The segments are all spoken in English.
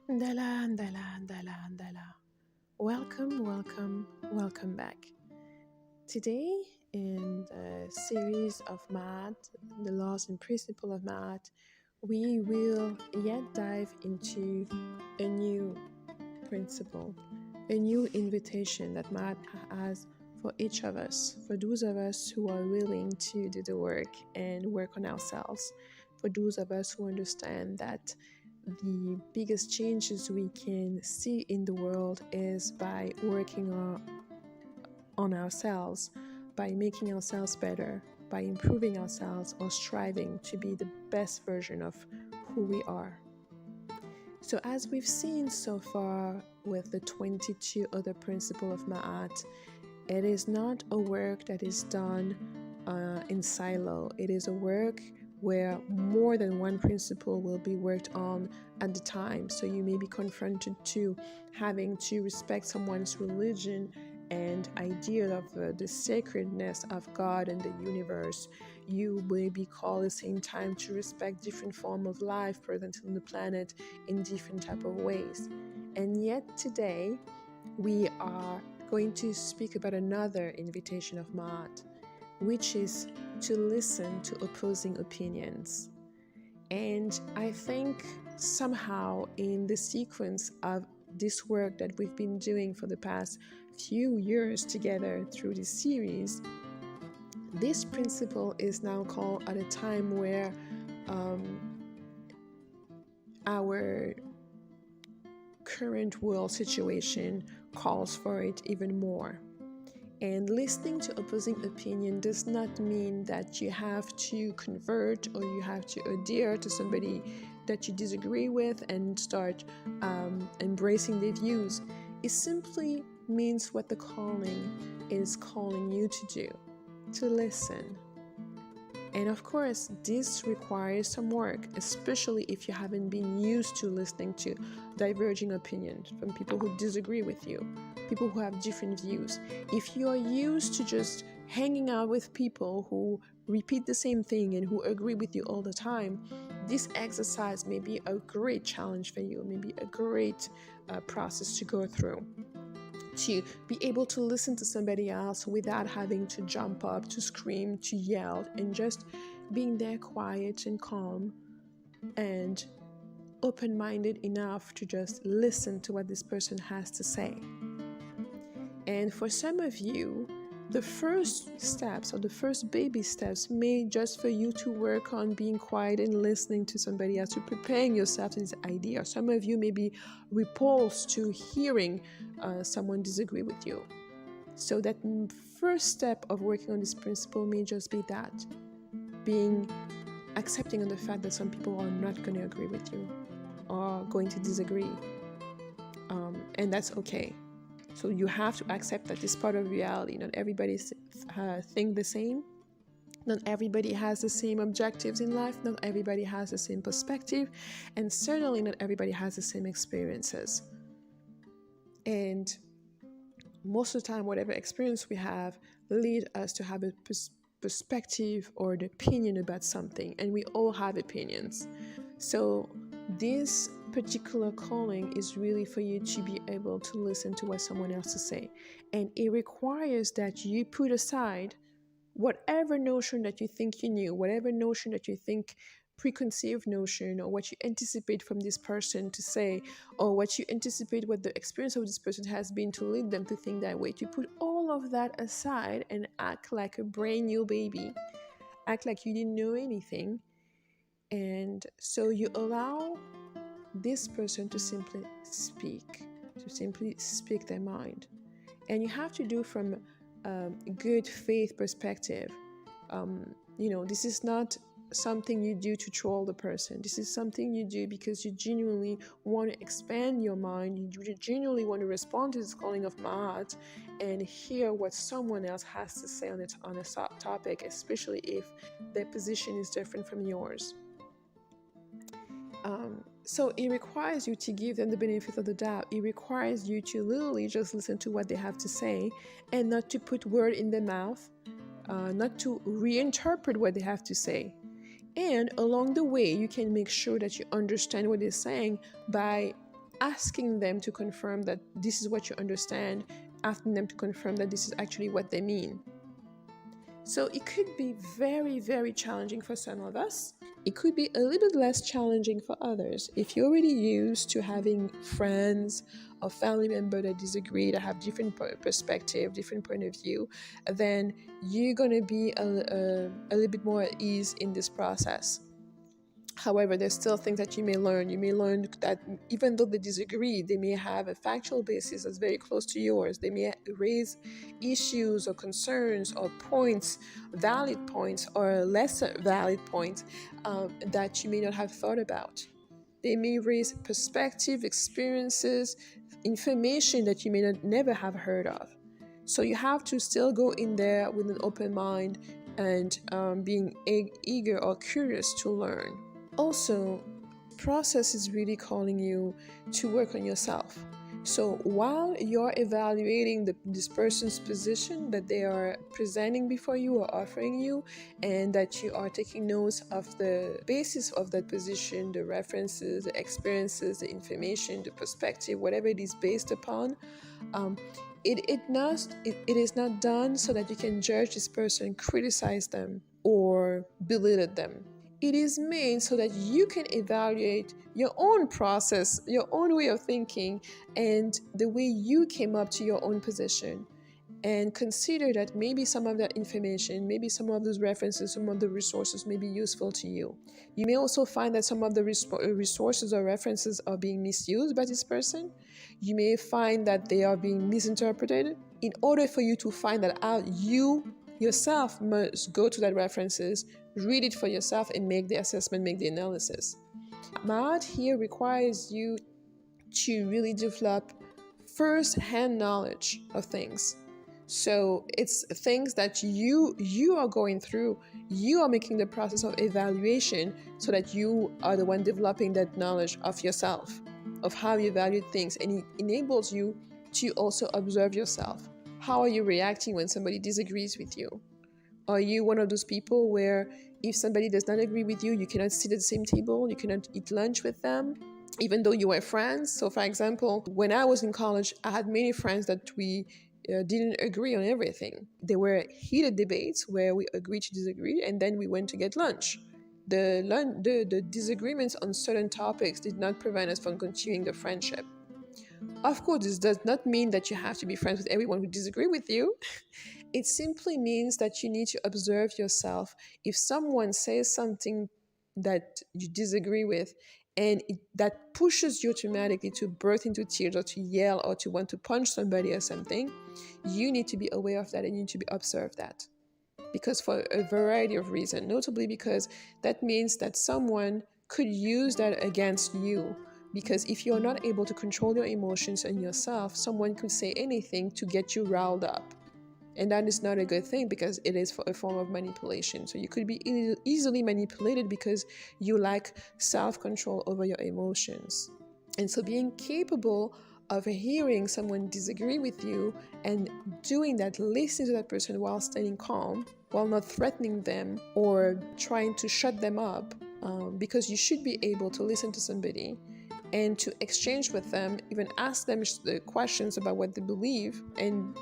Ndala, ndala, ndala, ndala. Welcome back. Today, in the series of Maat, the laws and principle of Maat, we will yet dive into a new principle, a new invitation that Maat has for each of us, for those of us who are willing to do the work and work on ourselves, for those of us who understand that the biggest changes we can see in the world is by working on ourselves, by making ourselves better, by improving ourselves or striving to be the best version of who we are. So as we've seen so far with the 22 other principles of Maat, it is not a work that is done in silo. It is a work where more than one principle will be worked on at the time. So you may be confronted to having to respect someone's religion and idea of the sacredness of God and the universe. You may be called at the same time to respect different forms of life present on the planet in different type of ways. And yet today, we are going to speak about another invitation of Maat, which is to listen to opposing opinions. And I think somehow in the sequence of this work that we've been doing for the past few years together through this series, this principle is now called at a time where our current world situation calls for it even more. And listening to opposing opinion does not mean that you have to convert or you have to adhere to somebody that you disagree with and start embracing their views. It simply means what the calling is calling you to do, to listen. And of course, this requires some work, especially if you haven't been used to listening to diverging opinions from people who disagree with you, people who have different views. If you are used to just hanging out with people who repeat the same thing and who agree with you all the time, this exercise may be a great challenge for you, maybe a great process to go through. To be able to listen to somebody else without having to jump up, to scream, to yell, and just being there quiet and calm and open-minded enough to just listen to what this person has to say. And for some of you, the first steps or the first baby steps may just for you to work on being quiet and listening to somebody else, to preparing yourself to this idea. Some of you may be repulsed to hearing someone disagree with you. So that first step of working on this principle may just be that, being accepting of the fact that some people are not going to agree with you or going to disagree. And that's okay. So you have to accept that it's part of reality. Not everybody think the same. Not everybody has the same objectives in life. Not everybody has the same perspective. And certainly not everybody has the same experiences. And most of the time, whatever experience we have lead us to have a perspective or an opinion about something. And we all have opinions. So this particular calling is really for you to be able to listen to what someone else is saying. And it requires that you put aside whatever notion that you think you knew, whatever notion that you think preconceived notion, or what you anticipate from this person to say, or what you anticipate what the experience of this person has been to lead them to think that way. To put all of that aside and act like a brand new baby, act like you didn't know anything. And so you allow this person to simply speak their mind. And you have to do from a good faith perspective. This is not something you do to troll the person. This is something you do because you genuinely want to expand your mind. You genuinely want to respond to this calling of Maat and hear what someone else has to say on a topic, especially if their position is different from yours. So it requires you to give them the benefit of the doubt. It requires you to literally just listen to what they have to say and not to put word in their mouth, not to reinterpret what they have to say. And along the way, you can make sure that you understand what they're saying by asking them to confirm that this is what you understand, asking them to confirm that this is actually what they mean. So it could be very, very challenging for some of us. It could be a little bit less challenging for others. If you're already used to having friends or family members that disagree, that have different perspective, different point of view, then you're going to be a little bit more at ease in this process. However, there's still things that you may learn. You may learn that even though they disagree, they may have a factual basis that's very close to yours. They may raise issues or concerns or points, valid points or lesser valid points that you may not have thought about. They may raise perspective, experiences, information that you may never have heard of. So you have to still go in there with an open mind and being eager or curious to learn. Also, process is really calling you to work on yourself. So while you're evaluating this person's position that they are presenting before you or offering you, and that you are taking notes of the basis of that position, the references, the experiences, the information, the perspective, whatever it is based upon, it is not done so that you can judge this person, criticize them, or belittle them. It is made so that you can evaluate your own process, your own way of thinking, and the way you came up to your own position. And consider that maybe some of that information, maybe some of those references, some of the resources may be useful to you. You may also find that some of the resources or references are being misused by this person. You may find that they are being misinterpreted. In order for you to find that out, you yourself must go to that references, read it for yourself, and make the assessment, make the analysis. Maat here requires you to really develop first-hand knowledge of things. So it's things that you are going through. You are making the process of evaluation so that you are the one developing that knowledge of yourself, of how you value things, and it enables you to also observe yourself. How are you reacting when somebody disagrees with you? Are you one of those people where if somebody does not agree with you, you cannot sit at the same table, you cannot eat lunch with them, even though you were friends? So for example, when I was in college, I had many friends that we didn't agree on everything. There were heated debates where we agreed to disagree, and then we went to get lunch. The disagreements on certain topics did not prevent us from continuing the friendship. Of course, this does not mean that you have to be friends with everyone who disagrees with you. It simply means that you need to observe yourself. If someone says something that you disagree with, and that pushes you automatically to burst into tears or to yell or to want to punch somebody or something, you need to be aware of that and you need to observe that. Because for a variety of reasons, notably because that means that someone could use that against you. Because if you're not able to control your emotions and yourself, someone could say anything to get you riled up. And that is not a good thing because it is a form of manipulation. So you could be easily manipulated because you lack self-control over your emotions. And so being capable of hearing someone disagree with you and doing that, listening to that person while staying calm, while not threatening them or trying to shut them up, because you should be able to listen to somebody and to exchange with them, even ask them questions about what they believe, and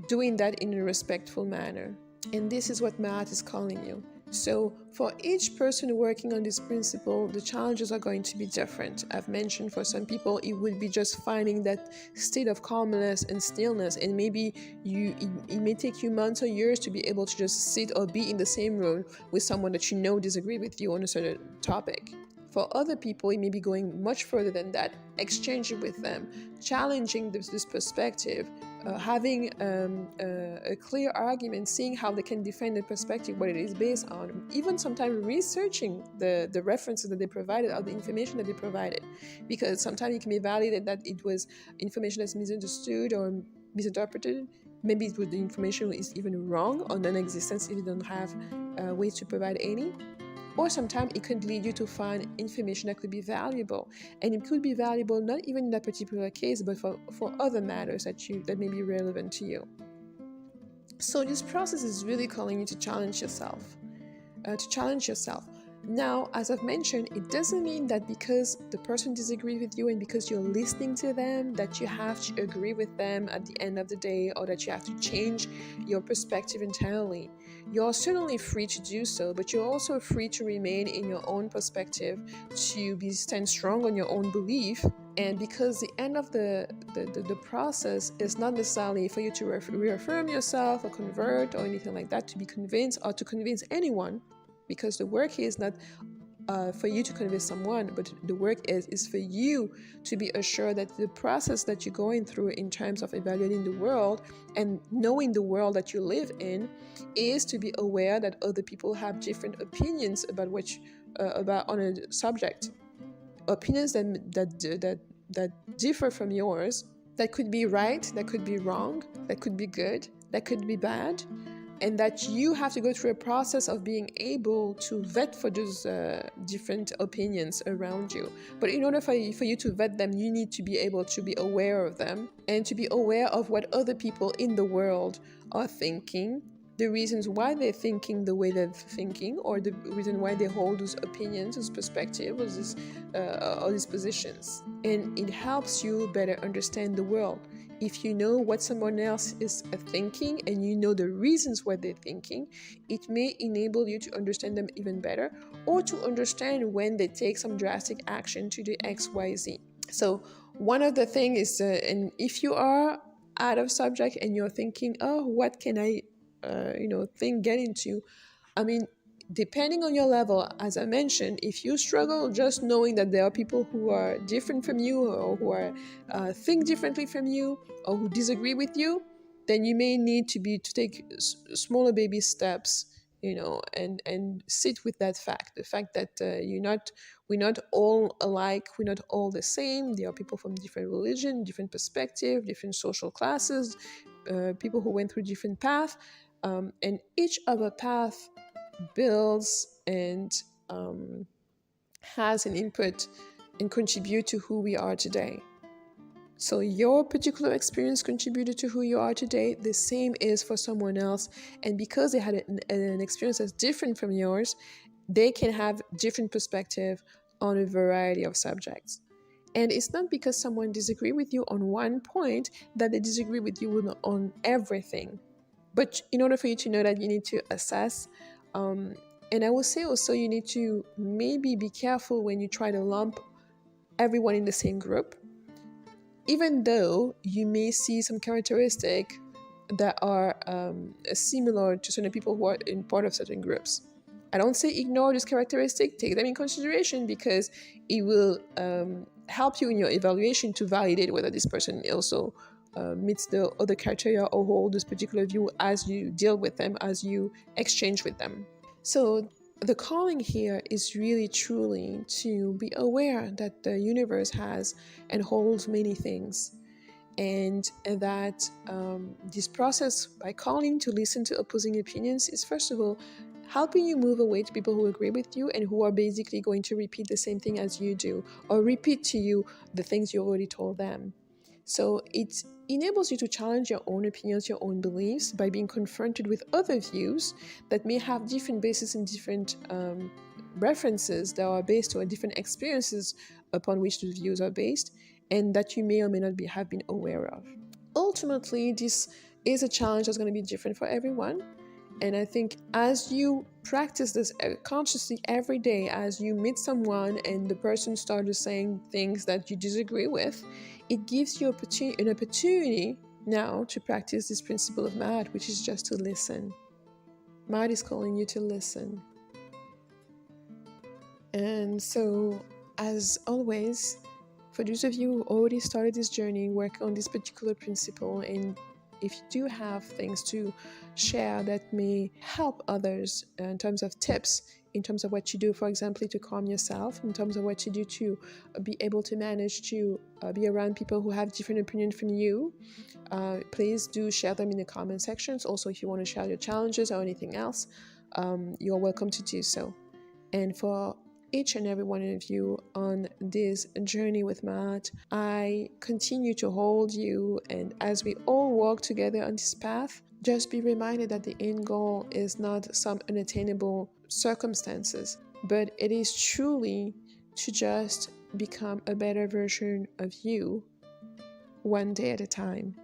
doing that in a respectful manner. And this is what Maat is calling you. So for each person working on this principle, the challenges are going to be different. I've mentioned for some people, it would be just finding that state of calmness and stillness. And maybe it may take you months or years to be able to just sit or be in the same room with someone that you know disagrees with you on a certain topic. For other people, it may be going much further than that, exchanging with them, challenging this perspective, having a clear argument, seeing how they can defend the perspective, what it is based on, even sometimes researching the references that they provided or the information that they provided, because sometimes it can be validated that it was information that's misunderstood or misinterpreted. Maybe the information is even wrong or non-existent if you don't have ways to provide any. Or sometimes it could lead you to find information that could be valuable. And it could be valuable not even in that particular case, but for other matters that may be relevant to you. So this process is really calling you to challenge yourself. Now, as I've mentioned, it doesn't mean that because the person disagrees with you and because you're listening to them, that you have to agree with them at the end of the day, or that you have to change your perspective entirely. You're certainly free to do so, but you're also free to remain in your own perspective, to stand strong on your own belief. And because the end of the process is not necessarily for you to reaffirm yourself or convert or anything like that, to be convinced or to convince anyone, because the work here is not for you to convince someone, but the work is for you to be assured that the process that you're going through in terms of evaluating the world and knowing the world that you live in is to be aware that other people have different opinions about about on a subject, opinions that differ from yours, that could be right, that could be wrong, that could be good, that could be bad, and that you have to go through a process of being able to vet for those different opinions around you. But in order for you to vet them, you need to be able to be aware of them and to be aware of what other people in the world are thinking, the reasons why they're thinking the way they're thinking, or the reason why they hold those opinions, those perspectives, or these positions. And it helps you better understand the world. If you know what someone else is thinking and you know the reasons why they're thinking, it may enable you to understand them even better, or to understand when they take some drastic action to do X, Y, Z. So one of the things is, and if you are out of subject and you're thinking, oh, what can I get into? I mean, depending on your level, as I mentioned, if you struggle just knowing that there are people who are different from you, or who are think differently from you, or who disagree with you, then you may need to take smaller baby steps, and sit with that fact, the fact that we're not all alike, we're not all the same. There are people from different religion, different perspective, different social classes, people who went through different paths, and each of a path builds and has an input and contribute to who we are today. So your particular experience contributed to who you are today. The same is for someone else. And because they had an experience that's different from yours, they can have different perspective on a variety of subjects. And it's not because someone disagrees with you on one point that they disagree with you on everything. But in order for you to know that, you need to assess. And I will say also, you need to maybe be careful when you try to lump everyone in the same group, even though you may see some characteristics that are similar to certain people who are in part of certain groups. I don't say ignore this characteristic, take them in consideration, because it will help you in your evaluation to validate whether this person also meets the other criteria or hold this particular view as you deal with them, as you exchange with them. So the calling here is really truly to be aware that the universe has and holds many things, and that this process, by calling to listen to opposing opinions, is first of all helping you move away to people who agree with you and who are basically going to repeat the same thing as you do, or repeat to you the things you already told them. So it enables you to challenge your own opinions, your own beliefs, by being confronted with other views that may have different bases and different references that are based on different experiences upon which those views are based, and that you may or may not have been aware of. Ultimately, this is a challenge that's going to be different for everyone. And I think as you practice this consciously every day, as you meet someone and the person starts saying things that you disagree with, it gives you an opportunity now to practice this principle of Maat, which is just to listen. Maat is calling you to listen. And so, as always, for those of you who already started this journey, work on this particular principle, and if you do have things to share that may help others in terms of tips, in terms of what you do, for example, to calm yourself, in terms of what you do to be able to manage to be around people who have different opinions from you, please do share them in the comment sections. Also, if you want to share your challenges or anything else, you're welcome to do so. And for each and every one of you on this journey with Maat, I continue to hold you, and as we all walk together on this path, just be reminded that the end goal is not some unattainable circumstances, but it is truly to just become a better version of you one day at a time.